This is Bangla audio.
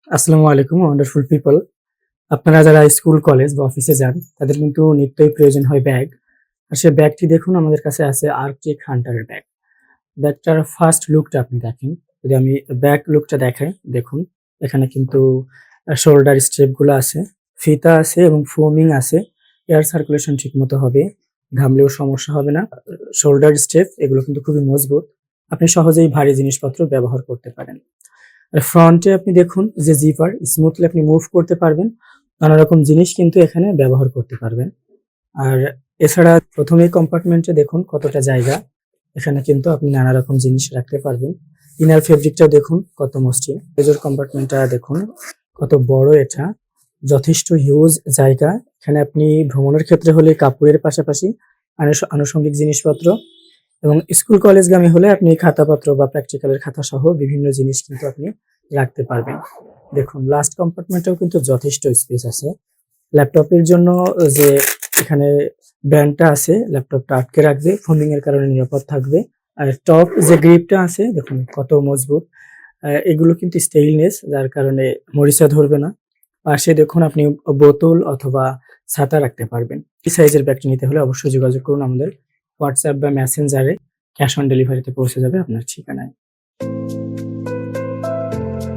আসসালামু আলাইকুম ওয়ান্ডারফুল পিপল। আপনারা যারা স্কুল, কলেজ বা অফিসে যান তাদের কিন্তু নিত্যই প্রয়োজন হয় ব্যাগ। আর সেই ব্যাগটি দেখুন আমাদের কাছে আছে আর্কটিক হান্টারের ব্যাগ। ব্যাগটার ফার্স্ট লুকটা আপনি দেখেন। যদি আমি ব্যাক লুকটা দেখাই, দেখুন এখানে কিন্তু শোল্ডার স্ট্রেপ গুলা আছে, ফিতা আছে এবং ফোমিং আছে। এয়ার সার্কুলেশন ঠিকমতো হবে, ঘামলেও সমস্যা হবে না। শোল্ডার স্ট্রেপ এগুলো কিন্তু খুবই মজবুত। আপনি সহজেই ভারী জিনিসপত্র ব্যবহার করতে পারেন। আর ফ্রন্টে আপনি দেখুন যে জিপার স্মুথলি আপনি মুভ করতে পারবেন। নানা রকম জিনিস কিন্তু এখানে ব্যবহার করতে পারবেন। আর এছাড়া ১ম এই কম্পার্টমেন্টে দেখুন কতটা জায়গা। এখানে কিন্তু আপনি নানা রকম জিনিস রাখতে পারবেন। ইনার ফেব্রিকটাও দেখুন কত মসৃণ। মেজর কম্পার্টমেন্টটা দেখুন কত বড় এটা। যথেষ্ট হিউজ জায়গা। এখানে আপনি ভ্রমণের ক্ষেত্রে হলে কাপড়ের পাশাপাশি আনুষঙ্গিক জিনিসপত্র এবং স্কুল কলেজগামী হলে আপনি খাতাপত্র বা প্র্যাকটিক্যালের খাতা সহ বিভিন্ন জিনিস কিন্তু আপনি রাখতে পারবেন। দেখুন লাস্ট কম্পার্টমেন্টেও কিন্তু যথেষ্ট স্পেস আছে। ল্যাপটপের জন্য যে এখানে ব্যান্ডটা আছে, ল্যাপটপটা আটকে রাখবে, ফোমিং এর কারণে নিরাপদ থাকবে। আর টপ যে গ্রিপটা আছে দেখুন কত মজবুত। এগুলো কিন্তু স্টেইনলেস যার কারণে মরিচা ধরবে না। পাশে দেখুন আপনি বোতল অথবা ছাতা রাখতে পারবেন। এই সাইজের ব্যাগটি নিতে হলে অবশ্যই যোগাযোগ করুন আমাদের হোয়াটসঅ্যাপ বা মেসেঞ্জারে। ক্যাশ অন ডেলিভারিতে পৌঁছে যাবে আপনার ঠিকানায়।